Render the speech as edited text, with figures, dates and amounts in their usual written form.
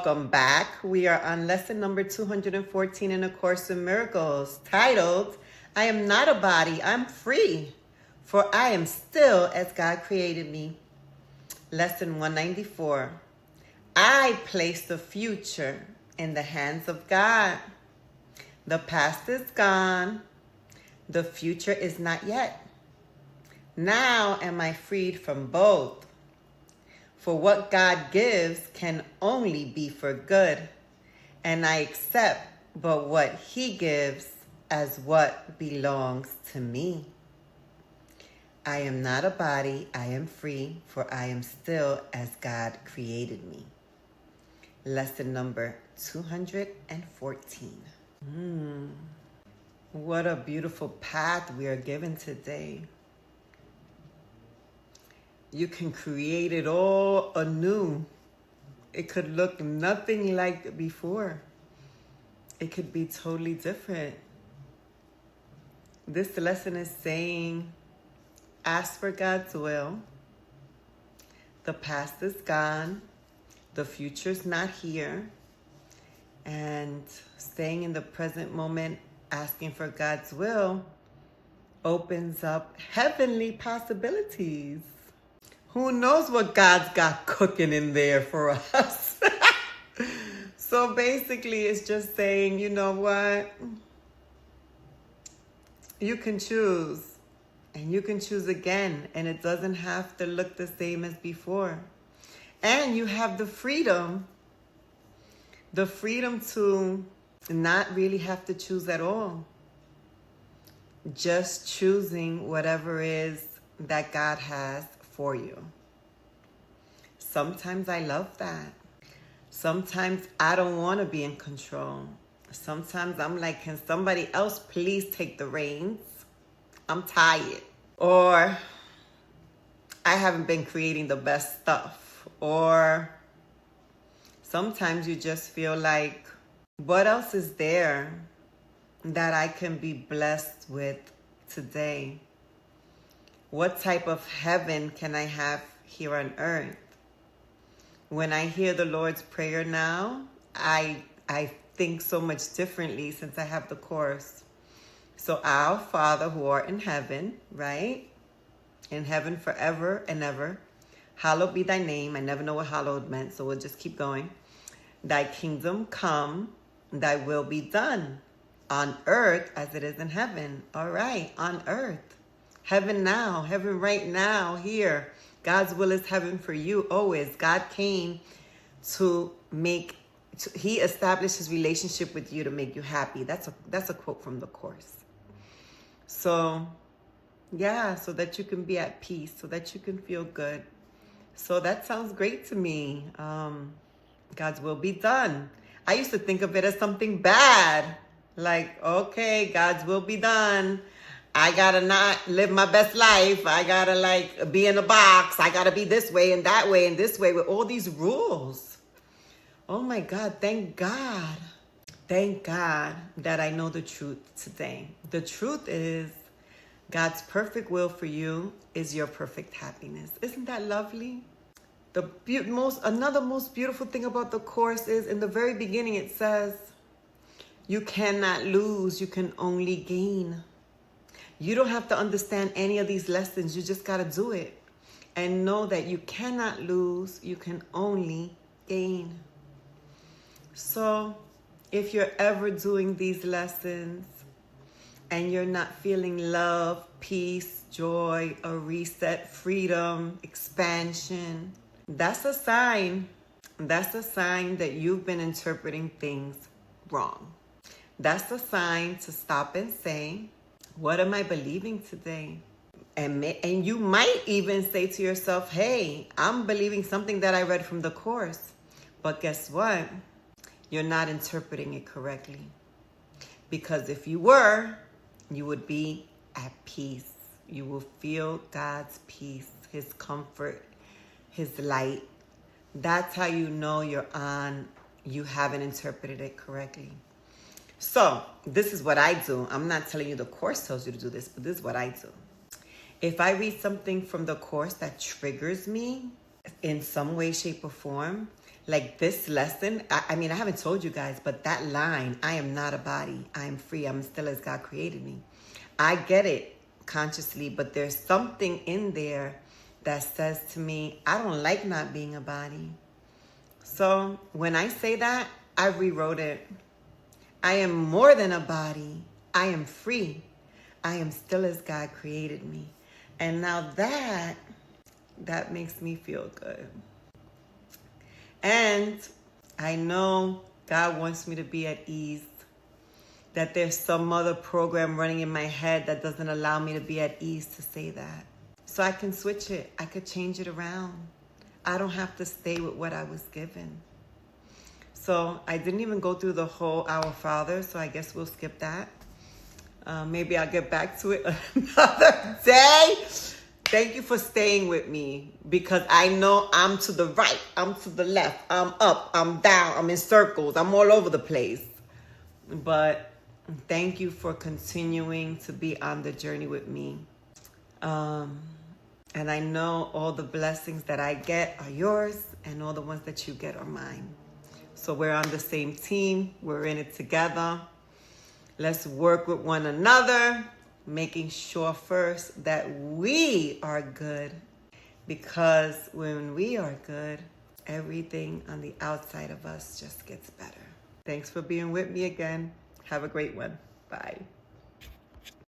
Welcome back. We are on lesson number 214 in A Course in Miracles, titled, I am not a body, I'm free, for I am still as God created me. Lesson 194. I place the future in the hands of God. The past is gone. The future is not yet. Now am I freed from both. For what God gives can only be for good, and I accept but what He gives as what belongs to me. I am not a body, I am free, for I am still as God created me. Lesson number 214. What a beautiful path we are given today. You can create it all anew. It could look nothing like before. It could be totally different. This lesson is saying, ask for God's will. The past is gone. The future's not here. And staying in the present moment, asking for God's will, opens up heavenly possibilities. Who knows what God's got cooking in there for us? So basically, it's just saying, you know what? You can choose. And you can choose again. And it doesn't have to look the same as before. And you have the freedom to not really have to choose at all. Just choosing whatever is that God has for you. Sometimes I love that. Sometimes I don't want to be in control. Sometimes I'm like, can somebody else please take the reins? I'm tired. Or I haven't been creating the best stuff. Or sometimes you just feel like, what else is there that I can be blessed with today? What type of heaven can I have here on earth? When I hear the Lord's Prayer now, I think so much differently since I have the Course. So, our Father who art in heaven, right? In heaven forever and ever. Hallowed be thy name. I never know what hallowed meant, so we'll just keep going. Thy kingdom come, thy will be done on earth as it is in heaven. All right, on earth. Heaven now, heaven right now, here. God's will is heaven for you always. God came to He established His relationship with you to make you happy. That's a quote from the Course. So, yeah, so that you can be at peace, so that you can feel good. So that sounds great to me. God's will be done. I used to think of it as something bad. Like, okay, God's will be done. I gotta not live my best life. I gotta be in a box. I gotta be this way and that way and this way with all these rules. Oh my God, thank God. Thank God that I know the truth today. The truth is God's perfect will for you is your perfect happiness. Isn't that lovely? Another most beautiful thing about the Course is in the very beginning it says, you cannot lose, you can only gain. You don't have to understand any of these lessons. You just got to do it. And know that you cannot lose. You can only gain. So if you're ever doing these lessons and you're not feeling love, peace, joy, a reset, freedom, expansion, that's a sign. That's a sign that you've been interpreting things wrong. That's a sign to stop and say, what am I believing today? And you might even say to yourself, hey, I'm believing something that I read from the Course. But guess what? You're not interpreting it correctly. Because if you were, you would be at peace. You will feel God's peace, His comfort, His light. That's how you know you haven't interpreted it correctly. So, this is what I do. I'm not telling you the Course tells you to do this, but this is what I do. If I read something from the Course that triggers me in some way, shape, or form, Like this lesson, I mean, I haven't told you guys, but that line, I am not a body, I am free, I'm still as God created me. I get it consciously, but there's something in there that says to me, I don't like not being a body. So when I say that, I rewrote it. I am more than a body. I am free. I am still as God created me. And now that makes me feel good. And I know God wants me to be at ease. That there's some other program running in my head that doesn't allow me to be at ease to say that. So I can switch it. I could change it around. I don't have to stay with what I was given. So I didn't even go through the whole Our Father, so I guess we'll skip that. Maybe I'll get back to it another day. Thank you for staying with me, because I know I'm to the right, I'm to the left, I'm up, I'm down, I'm in circles, I'm all over the place. But thank you for continuing to be on the journey with me. And I know all the blessings that I get are yours, and all the ones that you get are mine. So we're on the same team. We're in it together. Let's work with one another, making sure first that we are good. Because when we are good, everything on the outside of us just gets better. Thanks for being with me again. Have a great one. Bye.